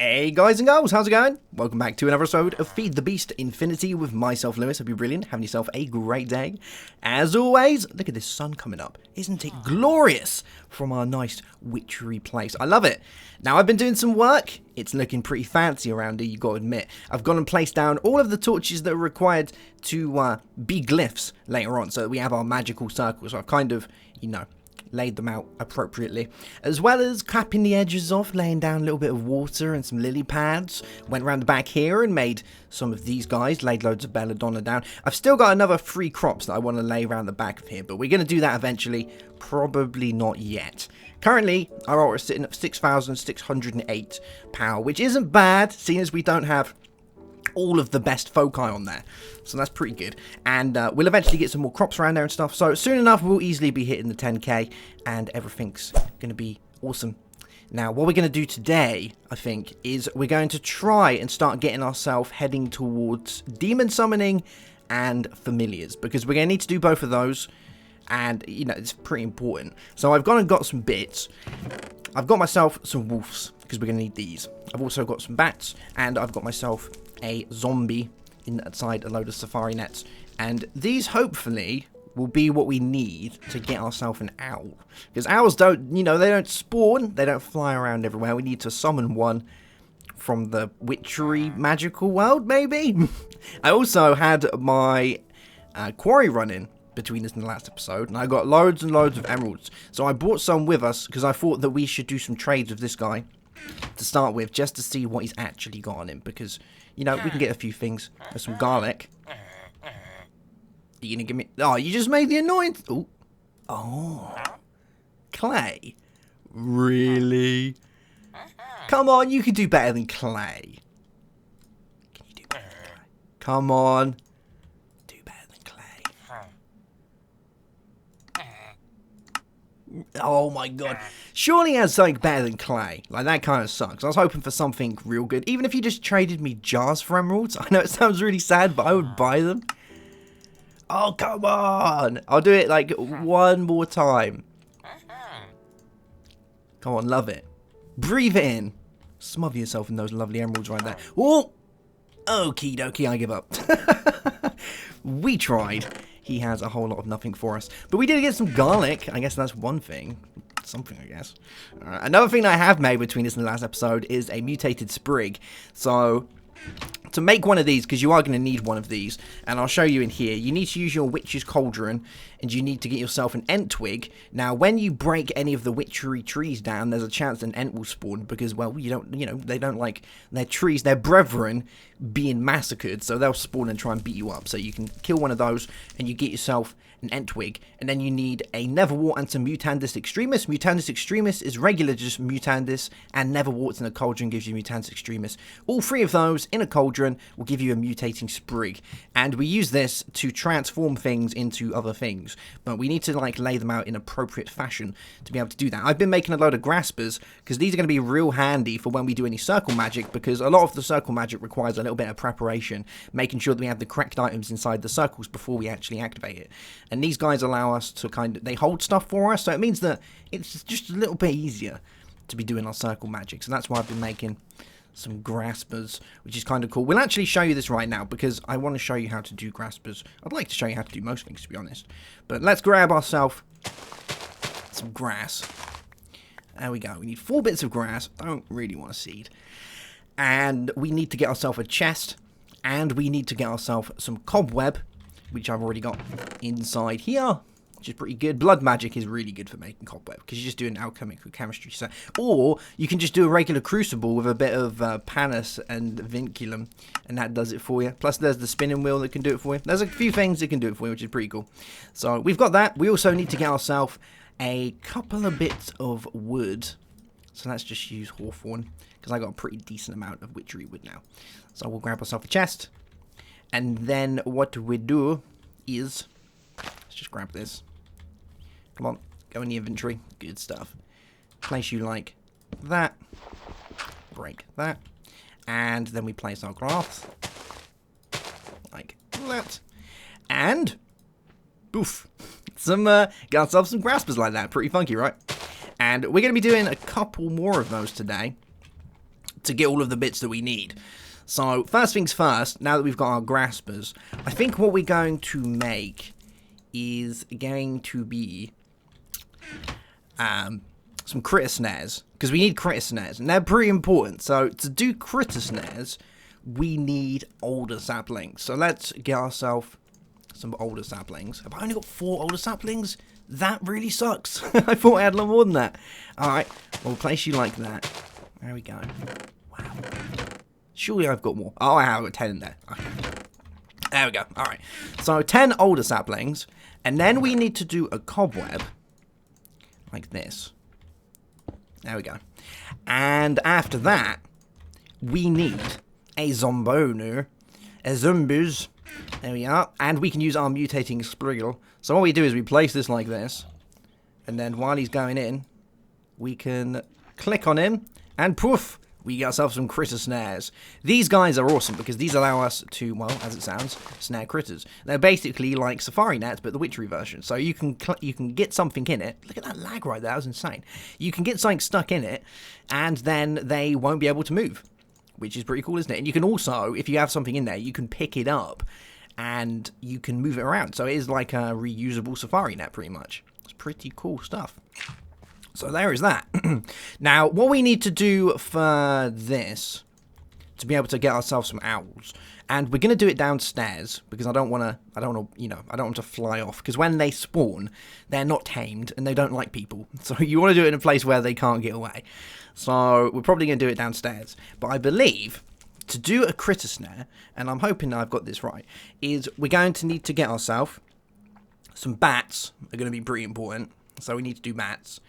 Hey guys and girls, how's it going? Welcome back to another episode of Feed the Beast Infinity with myself, Lewis. Hope you're brilliant, having yourself a great day. As always, look at this sun coming up. Isn't it glorious from our nice witchery place? I love it. Now, I've been doing some work. It's looking pretty fancy around here, you got to admit. I've gone and placed down all of the torches that are required to be glyphs later on, so that we have our magical circles. So I've kind of, laid them out appropriately, as well as capping the edges off, laying down a little bit of water and some lily pads. Went around the back here and made some of these guys, laid loads of belladonna down. I've still got another 3 crops that I want to lay around the back of here, but we're going to do that eventually, probably not yet. Currently, our altar is sitting at 6,608 power, which isn't bad, seeing as we don't have all of the best foci on there, so that's pretty good. And we'll eventually get some more crops around there and stuff, so soon enough we'll easily be hitting the 10k and everything's gonna be awesome. Now, what we're gonna do today, I think, is we're going to try and start getting ourselves heading towards demon summoning and familiars, because we're gonna need to do both of those, and it's pretty important. So I've gone and got some bits. I've got myself some wolves, because we're gonna need these. I've also got some bats, and I've got myself a zombie inside a load of safari nets, and these hopefully will be what we need to get ourselves an owl, because owls don't, they don't spawn, they don't fly around everywhere. We need to summon one from the witchery magical world, maybe. I also had my quarry running between this and the last episode, and I got loads and loads of emeralds, so I brought some with us because I thought that we should do some trades with this guy to start with, just to see what he's actually got on him, because we can get a few things. There's some garlic. Are you gonna give me... Oh, you just made the annoying... Oh. Clay? Really? Come on, you can do better than clay. Can you do better than clay? Come on. Do better than clay. Oh my god. Surely he has something better than clay. Like, that kind of sucks. I was hoping for something real good. Even if you just traded me jars for emeralds. I know it sounds really sad, but I would buy them. Oh, come on. I'll do it, like, one more time. Come on, love it. Breathe it in. Smother yourself in those lovely emeralds right there. Oh! Okie dokie, I give up. We tried. He has a whole lot of nothing for us. But we did get some garlic. I guess that's one thing. Something, I guess. Another thing that I have made between this and the last episode is a mutated sprig. So, to make one of these, because you are going to need one of these, and I'll show you in here, you need to use your witch's cauldron, and you need to get yourself an ent twig. Now, when you break any of the witchery trees down, there's a chance an ent will spawn, because, well, they don't like their trees, their brethren, being massacred, so they'll spawn and try and beat you up. So you can kill one of those, and you get yourself an ent twig, and then you need a neverwort and some mutandis extremis. Mutandis extremis is regular just mutandis, and neverworts in a cauldron gives you mutandis extremis. All 3 of those in a cauldron will give you a mutating sprig, and we use this to transform things into other things, but we need to lay them out in appropriate fashion to be able to do that. I've been making a load of graspers, because these are going to be real handy for when we do any circle magic, because a lot of the circle magic requires a little bit of preparation, making sure that we have the correct items inside the circles before we actually activate it. And these guys allow us to they hold stuff for us, so it means that it's just a little bit easier to be doing our circle magic. So that's why I've been making some graspers, which is kind of cool. We'll actually show you this right now, because I want to show you how to do graspers. I'd like to show you how to do most things, to be honest. But let's grab ourselves some grass. There we go. We need 4 bits of grass. I don't really want a seed. And we need to get ourselves a chest, and we need to get ourselves some cobweb, which I've already got inside here, which is pretty good. Blood magic is really good for making cobweb, because you just do an alchemical chemistry set. Or you can just do a regular crucible with a bit of panis and vinculum, and that does it for you. Plus there's the spinning wheel that can do it for you. There's a few things that can do it for you, which is pretty cool. So we've got that. We also need to get ourselves a couple of bits of wood. So let's just use hawthorn, because I got a pretty decent amount of witchery wood now. So we'll grab ourselves a chest. And then what we do is, let's just grab this. Come on, go in the inventory. Good stuff. Place you like that. Break that. And then we place our grass. Like that. And, boof. Got ourselves some graspers like that. Pretty funky, right? And we're going to be doing a couple more of those today. to get all of the bits that we need. So, first things first, now that we've got our graspers, I think what we're going to make is going to be some critter snares, because we need critter snares, and they're pretty important. So, to do critter snares, we need older saplings. So, let's get ourselves some older saplings. Have I only got 4 older saplings? That really sucks. I thought I had a lot more than that. Alright, we'll place you like that. There we go. Wow. Surely I've got more. Oh, I have 10 in there. Okay. There we go. Alright. So 10 older saplings. And then we need to do a cobweb. Like this. There we go. And after that, we need a zomboner. A zombies. There we are. And we can use our mutating spriggle. So what we do is we place this like this. And then while he's going in, we can click on him. And poof! We get ourselves some critter snares. These guys are awesome because these allow us to, well, as it sounds, snare critters. They're basically like safari nets, but the witchery version. So you can get something in it. Look at that lag right there. That was insane. You can get something stuck in it, and then they won't be able to move, which is pretty cool, isn't it? And you can also, if you have something in there, you can pick it up, and you can move it around. So it is like a reusable safari net, pretty much. It's pretty cool stuff. So there is that. Now, what we need to do for this, to be able to get ourselves some owls, and we're going to do it downstairs, because I don't want to fly off, because when they spawn, they're not tamed, and they don't like people. So you want to do it in a place where they can't get away. So we're probably going to do it downstairs. But I believe, to do a critter snare, and I'm hoping I've got this right, is we're going to need to get ourselves some bats, are going to be pretty important. So we need to do bats.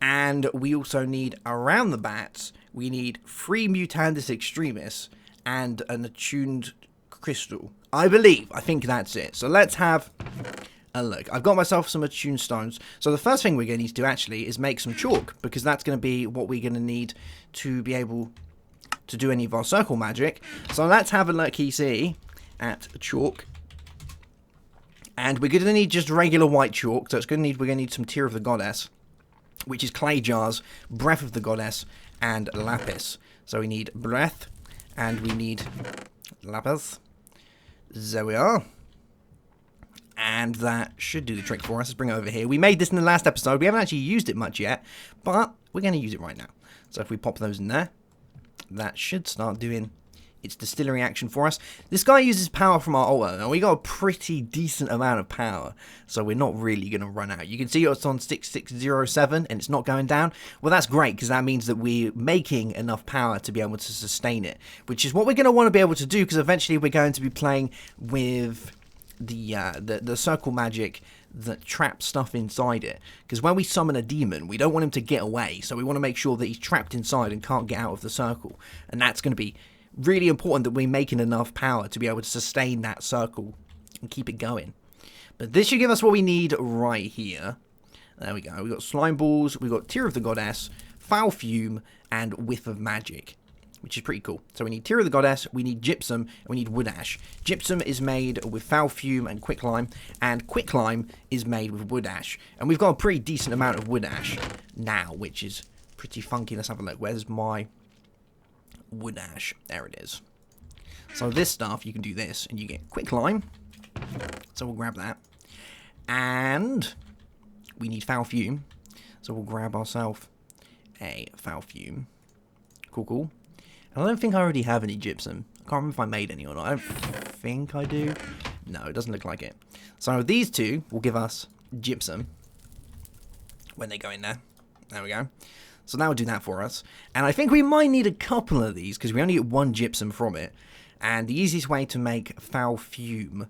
And we also need, around the bats, we need 3 mutandis extremis and an attuned crystal. I think that's it. So let's have a look. I've got myself some attuned stones. So the first thing we're going to need to do actually is make some chalk, because that's going to be what we're going to need to be able to do any of our circle magic. So let's have a look, see, at chalk. And we're going to need just regular white chalk. So we're going to need some Tear of the Goddess, which is clay jars, breath of the goddess, and lapis. So we need breath, and we need lapis. There we are. And that should do the trick for us. Let's bring it over here. We made this in the last episode. We haven't actually used it much yet, but we're going to use it right now. So if we pop those in there, that should start doing its distillery action for us. This guy uses power from our altar. Now, we got a pretty decent amount of power, so we're not really going to run out. You can see it's on 6607, and it's not going down. Well, that's great, because that means that we're making enough power to be able to sustain it, which is what we're going to want to be able to do, because eventually we're going to be playing with the circle magic that traps stuff inside it. Because when we summon a demon, we don't want him to get away, so we want to make sure that he's trapped inside and can't get out of the circle. And that's going to be really important, that we're making enough power to be able to sustain that circle and keep it going. But this should give us what we need right here. There we go. We've got slime balls, we've got Tear of the Goddess, foul fume, and whiff of magic, which is pretty cool. So we need Tear of the Goddess, we need gypsum, and we need wood ash. Gypsum is made with foul fume and quicklime, and quicklime is made with wood ash. And we've got a pretty decent amount of wood ash now, which is pretty funky. Let's have a look. Where's my wood ash? There it is. So this stuff, you can do this, and you get quicklime. So we'll grab that. And we need foul fume. So we'll grab ourselves a foul fume. Cool, cool. And I don't think I already have any gypsum. I can't remember if I made any or not. I don't think I do. No, it doesn't look like it. So these two will give us gypsum when they go in there. There we go. So that will do that for us. And I think we might need a couple of these, because we only get 1 gypsum from it. And the easiest way to make foul fume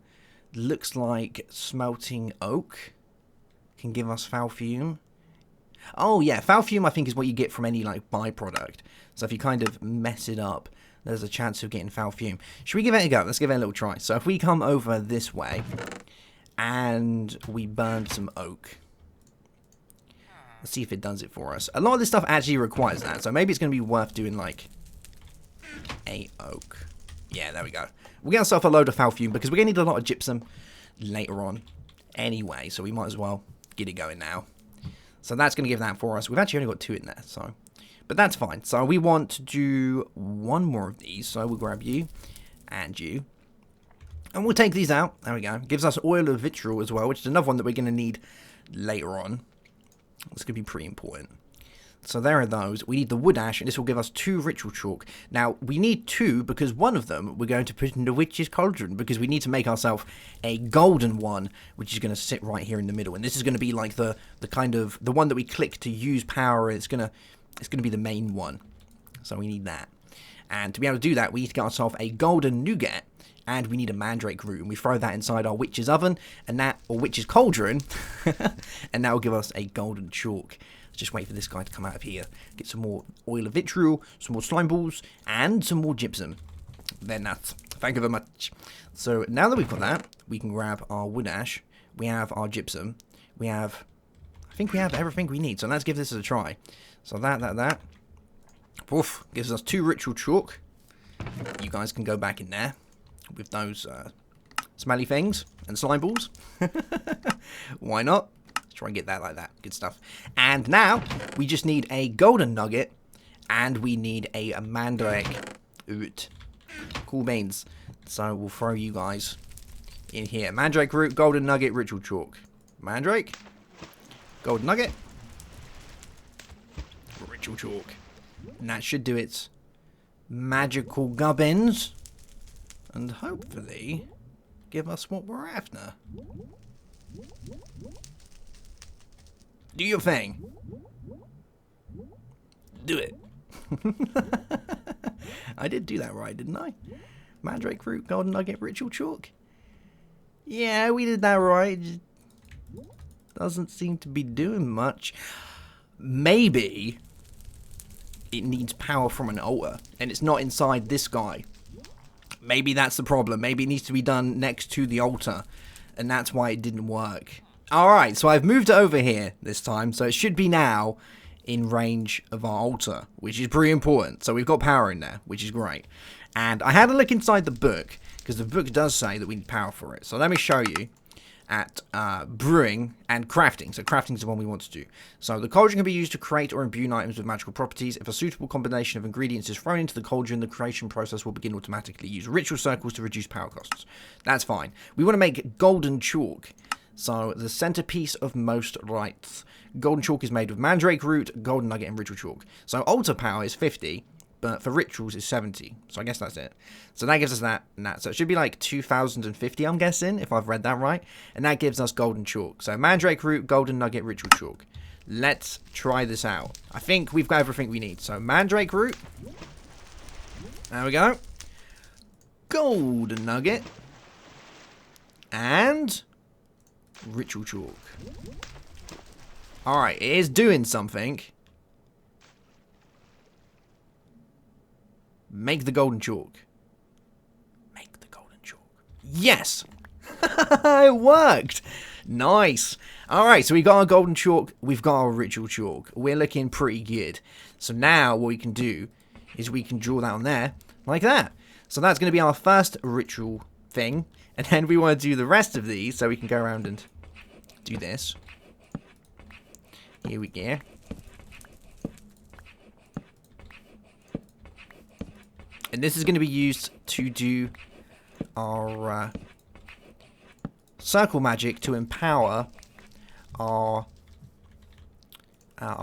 looks like smelting oak can give us foul fume. Oh yeah, foul fume I think is what you get from any like byproduct. So if you kind of mess it up, there's a chance of getting foul fume. Should we give it a go? Let's give it a little try. So if we come over this way and we burn some oak. Let's see if it does it for us. A lot of this stuff actually requires that, so maybe it's going to be worth doing, like, a oak. Yeah, there we go. We'll get ourselves a load of foul fume, because we're going to need a lot of gypsum later on anyway, so we might as well get it going now. So that's going to give that for us. We've actually only got 2 in there, so But that's fine. So we want to do one more of these. So we'll grab you and you. And we'll take these out. There we go. Gives us oil of vitriol as well, which is another one that we're going to need later on. It's going to be pretty important. So there are those. We need the wood ash, and this will give us 2 ritual chalk. Now, we need 2 because one of them we're going to put in the witch's cauldron, because we need to make ourselves a golden one, which is going to sit right here in the middle. And this is going to be like the kind of the one that we click to use power. It's going to be the main one. So we need that. And to be able to do that, we need to get ourselves a golden nougat, and we need a mandrake root, and we throw that inside our witch's oven, and that, or witch's cauldron, and that will give us a golden chalk. Let's just wait for this guy to come out of here. Get some more oil of vitriol, some more slime balls, and some more gypsum. Then that's, thank you very much. So now that we've got that, we can grab our wood ash, we have our gypsum, we have, I think we have everything we need, so let's give this a try. So that. Oof, gives us 2 ritual chalk. You guys can go back in there with those smelly things and slime balls. Why not? Let's try and get that like that. Good stuff. And now we just need a golden nugget, and we need a mandrake root. Cool beans. So we'll throw you guys in here. Mandrake root, golden nugget, ritual chalk. Mandrake, golden nugget, ritual chalk. And that should do its magical gubbins. And hopefully give us what we're after. Do your thing. Do it. I did do that right, didn't I? Mandrake root, golden nugget, ritual chalk. Yeah, we did that right. Just doesn't seem to be doing much. Maybe it needs power from an altar, and it's not inside this guy. Maybe that's the problem. Maybe it needs to be done next to the altar, and that's why it didn't work. Alright, so I've moved it over here this time, so it should be now in range of our altar, which is pretty important. So we've got power in there, which is great. And I had a look inside the book, because the book does say that we need power for it. So let me show you at brewing and crafting. So crafting is the one we want to do. So the cauldron can be used to create or imbue items with magical properties. If a suitable combination of ingredients is thrown into the cauldron, the creation process will begin automatically. Use ritual circles to reduce power costs. That's fine. We want to make golden chalk. So the centerpiece of most rites. Golden chalk is made with mandrake root, golden nugget, and ritual chalk. So altar power is 50. But for rituals, it's 70. So I guess that's it. So that gives us that and that. So it should be like 2050, I'm guessing, if I've read that right. And that gives us golden chalk. So mandrake root, golden nugget, ritual chalk. Let's try this out. I think we've got everything we need. So mandrake root. There we go. Golden nugget. And ritual chalk. Alright, it is doing something. Make the golden chalk. Make the golden chalk. Yes! It worked! Nice. Alright, so we got our golden chalk. We've got our ritual chalk. We're looking pretty good. So now what we can do is we can draw that on there like that. So that's going to be our first ritual thing. And then we want to do the rest of these. So we can go around and do this. Here we go. And this is going to be used to do our circle magic to empower our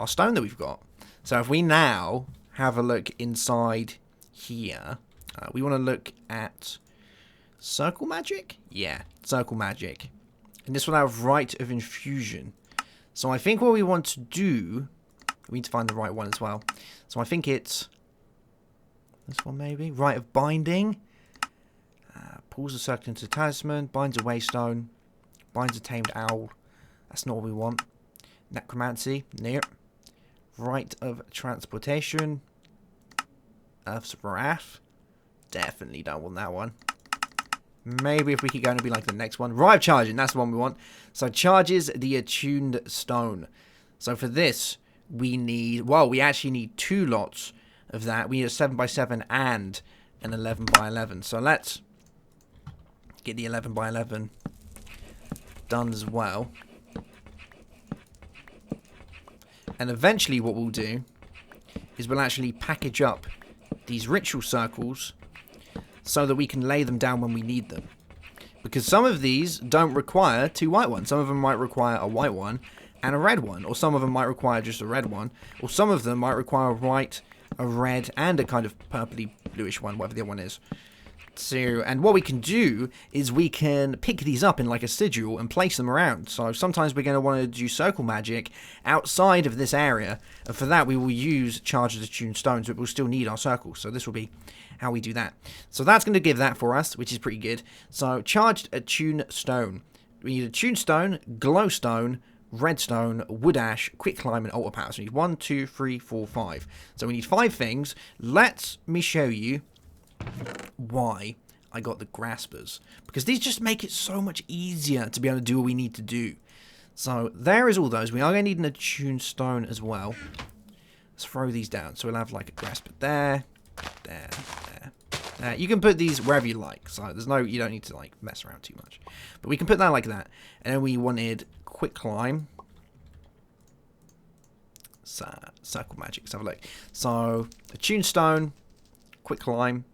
stone that we've got. So if we now have a look inside here, we want to look at circle magic? Yeah, circle magic. And this will have rite of infusion. So I think what we want to do, we need to find the right one as well. So I think it's this one maybe. Rite of binding. Pulls a circle into a talisman. Binds a waystone. Binds a tamed owl. That's not what we want. Necromancy. Nope. Rite of transportation. Earth's wrath. Definitely don't want that one. Maybe if we keep going, it'll be like the next one. Rite of charging. That's the one we want. So charges the attuned stone. So for this, we need, well, we actually need 2 lots of that. We need a 7x7 and an 11x11. So let's get the 11x11 done as well. And eventually what we'll do is we'll actually package up these ritual circles so that we can lay them down when we need them. Because some of these don't require 2 white ones. Some of them might require a white one and a red one. Or some of them might require just a red one. Or some of them might require a white, a red, and a kind of purpley bluish one, whatever the other one is. So, and what we can do is we can pick these up in like a sigil and place them around. So sometimes we're going to want to do circle magic outside of this area. And for that we will use charged attuned stones, but we'll still need our circles. So this will be how we do that. So that's going to give that for us, which is pretty good. So charged attuned stone. We need attuned stone, glowstone, redstone, wood ash, quick climb, and altar power. So we need 1, 2, 3, 4, 5. So we need 5 things. Let me show you why I got the graspers. Because these just make it so much easier to be able to do what we need to do. So there is all those. We are going to need an attuned stone as well. Let's throw these down. So we'll have like a grasper there. There. You can put these wherever you like, so there's no, you don't need to like mess around too much. But we can put that like that. And then we wanted quick climb. So, circle magic. Let's have a look. So attuned stone, quick climb,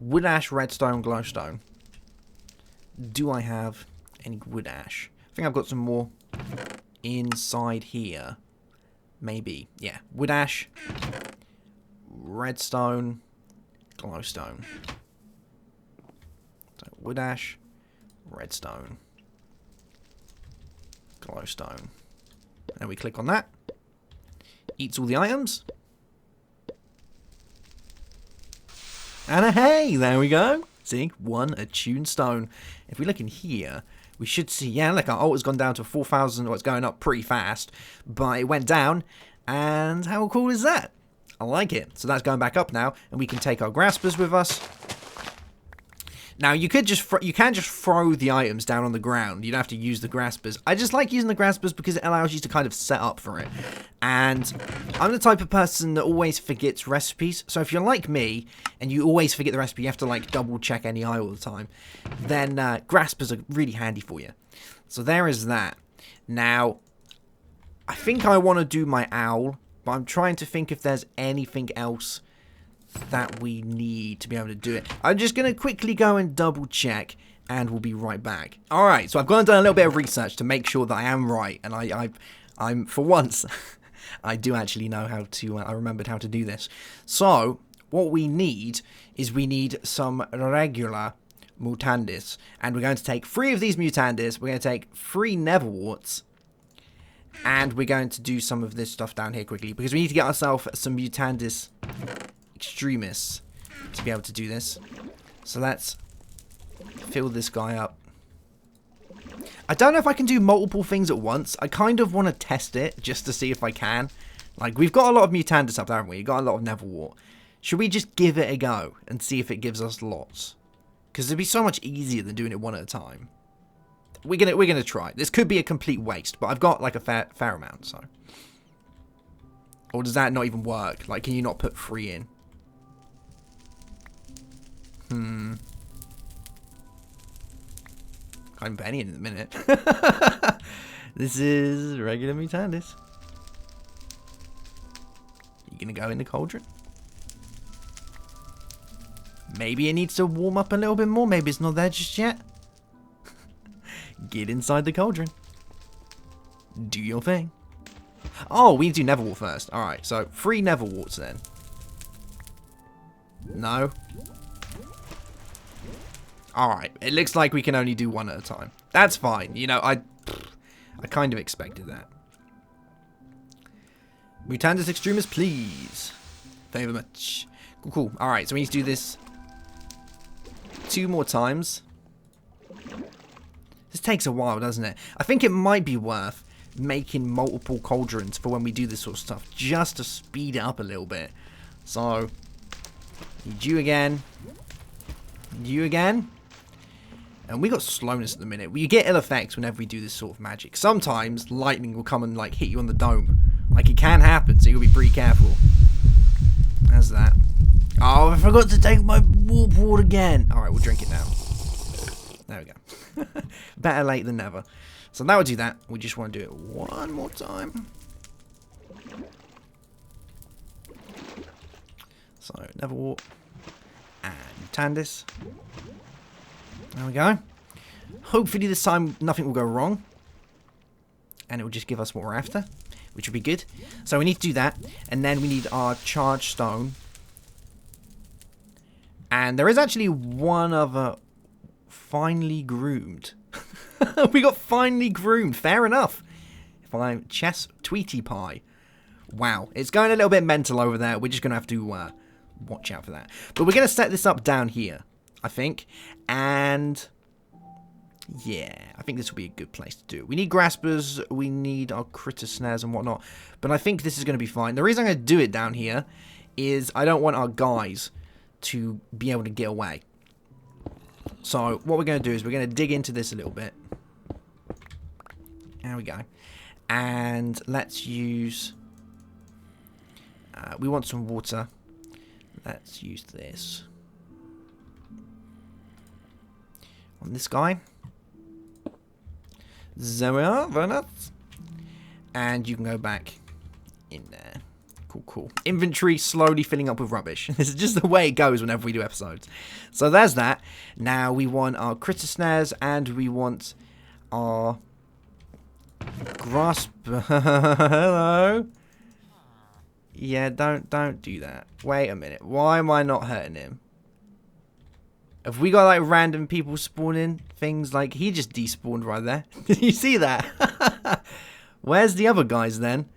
wood ash, redstone, glowstone. Do I have any wood ash? I think I've got some more inside here. Maybe. Yeah. Wood ash, redstone, glowstone. So wood ash, redstone, glowstone. And we click on that. Eats all the items. And hey, there we go. See, 1 attuned stone. If we look in here, we should see, yeah, look, our altar's gone down to 4,000, or it's going up pretty fast, but it went down, and how cool is that? I like it. So that's going back up now, and we can take our graspers with us. Now, you can just throw the items down on the ground. You don't have to use the graspers. I just like using the graspers because it allows you to kind of set up for it. And I'm the type of person that always forgets recipes. So if you're like me, and you always forget the recipe, you have to like double check any eye all the time, then graspers are really handy for you. So there is that. Now, I think I want to do my owl, but I'm trying to think if there's anything else that we need to be able to do it. I'm just going to quickly go and double check, and we'll be right back. Alright, so I've gone and done a little bit of research to make sure that I am right, and I'm for once, I do actually know how to, I remembered how to do this. So, what we need is we need some regular mutandis, and we're going to take 3 of these mutandis, we're going to take 3 netherwarts, and we're going to do some of this stuff down here quickly, because we need to get ourselves some mutandis extremis to be able to do this. So let's fill this guy up. I don't know if I can do multiple things at once. I kind of want to test it just to see if I can. Like, we've got a lot of mutandis up there, haven't we? We've got a lot of netherwart. Should we just give it a go and see if it gives us lots? Because it'd be so much easier than doing it one at a time. We're gonna try. This could be a complete waste, but I've got like a fair amount, so. Or does that not even work? Like, can you not put 3 in? Can't even put any in a minute. This is regular mutandis. You gonna go in the cauldron? Maybe it needs to warm up a little bit more. Maybe it's not there just yet. Get inside the cauldron. Do your thing. Oh, we need to do netherwart first. Alright, so 3 netherwarts then. No. Alright, it looks like we can only do 1 at a time. That's fine. You know, I kind of expected that. Mutandis extremis, please. Thank you very much. Cool, cool. Alright, so we need to do this 2 more times. This takes a while, doesn't it? I think it might be worth making multiple cauldrons for when we do this sort of stuff, just to speed it up a little bit. So, need you again. You again. And we got slowness at the minute. You get ill effects whenever we do this sort of magic. Sometimes lightning will come and like hit you on the dome. Like, it can happen, so you'll be pretty careful. How's that? Oh, I forgot to take my warp ward again. Alright, we'll drink it now. There we go. Better late than never. So now we'll do that. We just want to do it one more time. So, Neverwalk. And mutandis. There we go. Hopefully this time nothing will go wrong. And it will just give us what we're after, which would be good. So we need to do that. And then we need our charged stone. And there is actually one other finely groomed. We got finely groomed. Fair enough. If I'm Chess Tweety Pie. Wow. It's going a little bit mental over there. We're just going to have to watch out for that. But we're going to set this up down here, I think. And yeah, I think this will be a good place to do it. We need graspers. We need our critter snares and whatnot. But I think this is going to be fine. The reason I'm going to do it down here is I don't want our guys to be able to get away. So what we're going to do is we're going to dig into this a little bit. There we go. And let's use... we want some water. Let's use this. On this guy. There we are. Very nice. And you can go back in there. Cool. Inventory slowly filling up with rubbish. This is just the way it goes whenever we do episodes. So there's that. Now we want our critter snares and we want our grasp. Hello. Yeah, don't do that. Wait a minute. Why am I not hurting him? Have we got like random people spawning things? Like he just despawned right there. Did you see that? Where's the other guys then?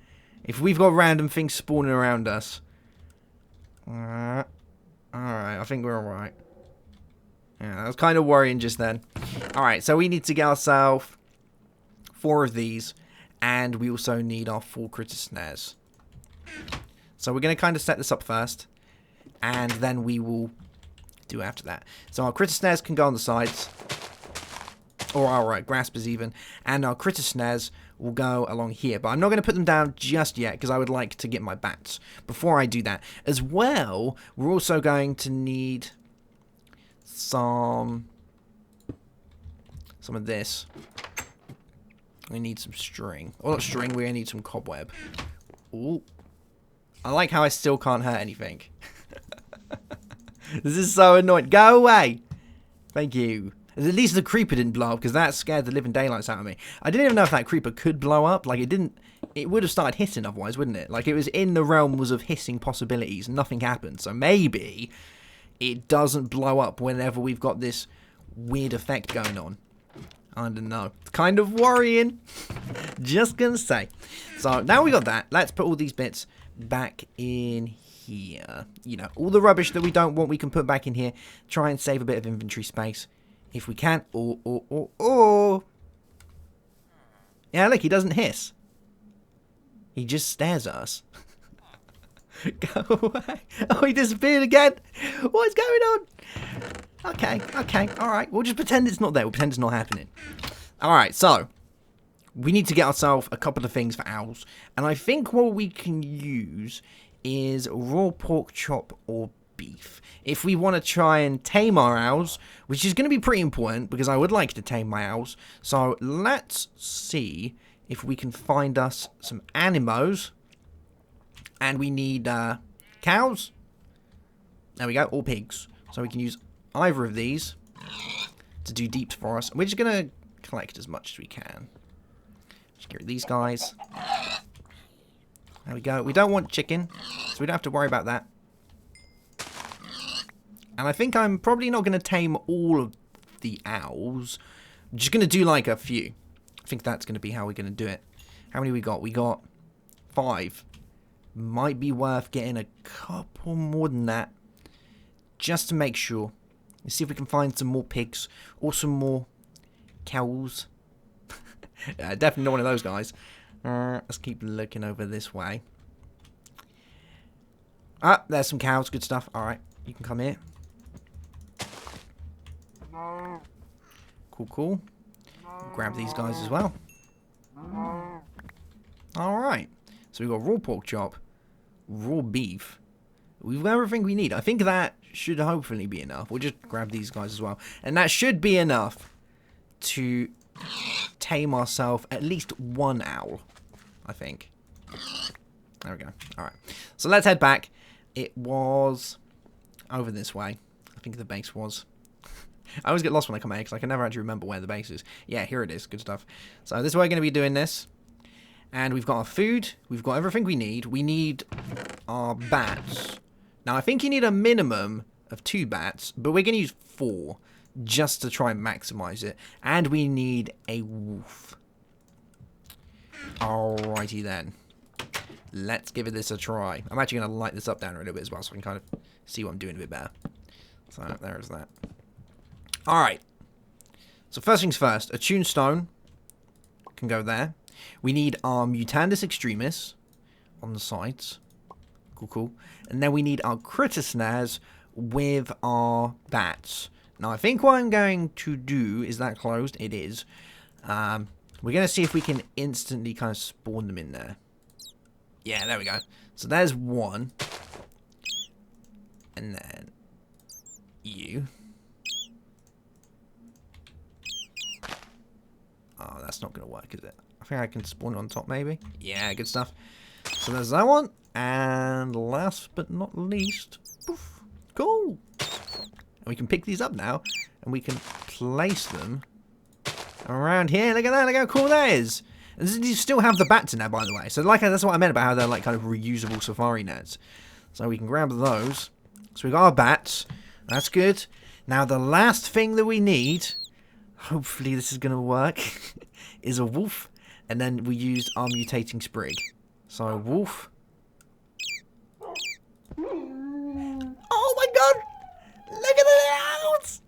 If we've got random things spawning around us. Alright, I think we're alright. Yeah, that was kind of worrying just then. Alright, so we need to get ourselves 4 of these. And we also need our 4 critter snares. So we're going to kind of set this up first. And then we will do after that. So our critter snares can go on the sides. Or our graspers even. And our critter snares will go along here. But I'm not going to put them down just yet because I would like to get my bats before I do that. As well, we're also going to need some of this. We need some string. Or not string, we're going to need some cobweb. Ooh. I like how I still can't hurt anything. This is so annoying. Go away. Thank you. At least the creeper didn't blow up because that scared the living daylights out of me. I didn't even know if that creeper could blow up. Like it didn't. It would have started hissing otherwise, wouldn't it? Like it was in the realms of hissing possibilities. Nothing happened. So maybe it doesn't blow up whenever we've got this weird effect going on. I don't know. It's kind of worrying. Just gonna say. So now we got that. Let's put all these bits back in here. You know, all the rubbish that we don't want we can put back in here. Try and save a bit of inventory space. If we can. Yeah, look, he doesn't hiss. He just stares at us. Go away. Oh, he disappeared again. What's going on? Okay, alright. We'll just pretend it's not there. We'll pretend it's not happening. Alright, so we need to get ourselves a couple of things for owls. And I think what we can use is raw pork chop or beef. If we want to try and tame our owls, which is going to be pretty important because I would like to tame my owls. So let's see if we can find us some animals. And we need cows. There we go, or pigs. So we can use either of these to do deeps for us. We're just going to collect as much as we can. Just get rid of these guys. There we go. We don't want chicken, so we don't have to worry about that. And I think I'm probably not going to tame all of the owls. I'm just going to do like a few. I think that's going to be how we're going to do it. How many we got? We got 5. Might be worth getting a couple more than that. Just to make sure. Let's see if we can find some more pigs. Or some more cows. Definitely not one of those guys. Let's keep looking over this way. Ah, there's some cows. Good stuff. Alright, you can come here. Cool. Grab these guys as well. Alright. So we've got raw pork chop, raw beef. We've got everything we need. I think that should hopefully be enough. We'll just grab these guys as well. And that should be enough to tame ourselves at least one owl, I think. There we go. Alright. So let's head back it was over this way. I think the base was. I always get lost when I come here because I can never actually remember where the base is. Yeah, here it is. Good stuff. So this is where we're going to be doing this. And we've got our food. We've got everything we need. We need our bats. Now, I think you need a minimum of 2 bats, but we're going to use 4 just to try and maximize it. And we need a wolf. Alrighty then. Let's give this a try. I'm actually going to light this up down a little bit as well so I can kind of see what I'm doing a bit better. So, there's that. Alright. So, first things first. Attuned stone can go there. We need our mutandis extremis on the sides. Cool, cool. And then we need our critter snares with our bats. Now, I think what I'm going to do... Is that closed? It is. We're going to see if we can instantly kind of spawn them in there. Yeah, there we go. So there's one. And then... you. Oh, that's not going to work, is it? I think I can spawn on top, maybe. Yeah, good stuff. So there's that one. And last but not least... poof, cool! And we can pick these up now. And we can place them around here. Look at that. Look how cool that is. And you still have the bats in there, by the way. So like that's what I meant about how they're like kind of reusable safari nets. So we can grab those. So we got our bats. That's good. Now the last thing that we need, hopefully this is going to work, is a wolf. And then we used our mutating sprig. So a wolf. Oh my god! Look at the house!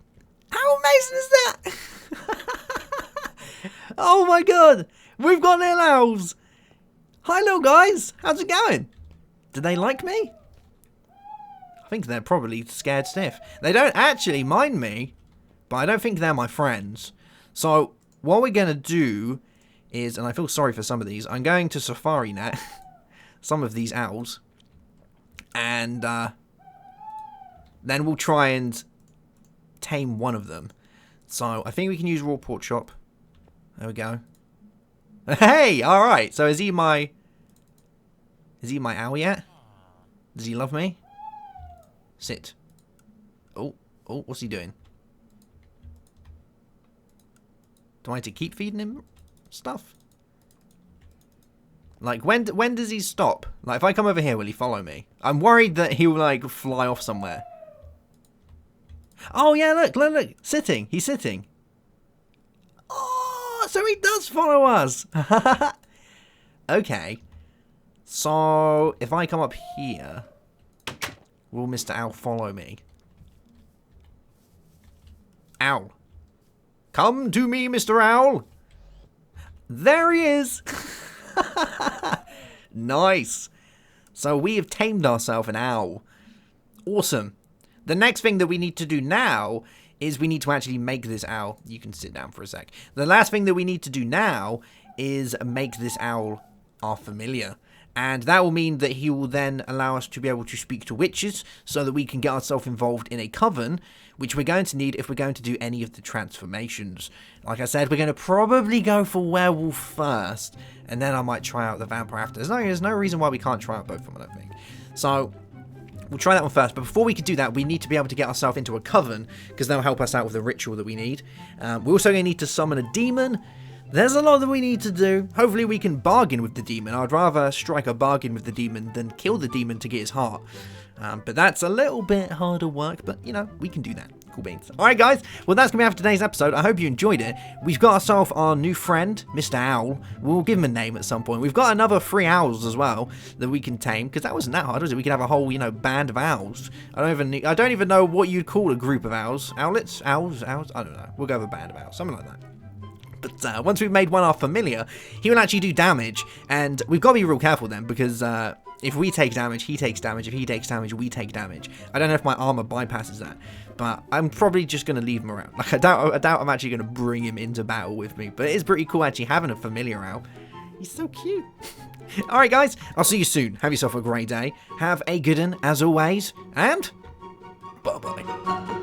How amazing is that? Oh my god! We've got little owls! Hi little guys! How's it going? Do they like me? I think they're probably scared stiff. They don't actually mind me, but I don't think they're my friends. So, what we're going to do is, and I feel sorry for some of these, I'm going to safari net some of these owls. And, then we'll try and tame one of them. So, I think we can use raw pork chop. There we go. Hey! Alright, so is he my owl yet? Does he love me? Sit. Oh, what's he doing? Do I have to keep feeding him stuff? Like, when does he stop? Like, if I come over here, will he follow me? I'm worried that he'll, like, fly off somewhere. Oh, yeah, look. Sitting. He's sitting. Oh, so he does follow us. Okay. So, if I come up here, will Mr. Owl follow me? Owl. Come to me, Mr. Owl. There he is. Nice. So we have tamed ourselves an owl. Awesome. The next thing that we need to do now is we need to actually make this owl. You can sit down for a sec. The last thing that we need to do now is make this owl our familiar. And that will mean that he will then allow us to be able to speak to witches so that we can get ourselves involved in a coven, which we're going to need if we're going to do any of the transformations. Like I said, we're going to probably go for werewolf first, and then I might try out the vampire after. There's no reason why we can't try out both of them, I don't think. So, we'll try that one first, but before we can do that, we need to be able to get ourselves into a coven, because that'll help us out with the ritual that we need. We're also going to need to summon a demon. There's a lot that we need to do. Hopefully we can bargain with the demon. I'd rather strike a bargain with the demon than kill the demon to get his heart. But that's a little bit harder work, but, you know, we can do that. Cool beans. Alright, guys. Well, that's going to be it for today's episode. I hope you enjoyed it. We've got ourselves our new friend, Mr. Owl. We'll give him a name at some point. We've got another 3 owls as well that we can tame, because that wasn't that hard, was it? We could have a whole, you know, band of owls. I don't even know what you'd call a group of owls. Owlets? Owls? I don't know. We'll go with a band of owls. Something like that. But once we've made one our familiar, he will actually do damage, and we've got to be real careful then, because if we take damage, he takes damage. If he takes damage, we take damage. I don't know if my armor bypasses that, but I'm probably just going to leave him around. Like, I doubt I'm actually going to bring him into battle with me, but it is pretty cool actually having a familiar owl. He's so cute. Alright guys, I'll see you soon. Have yourself a great day. Have a good one as always, and bye-bye.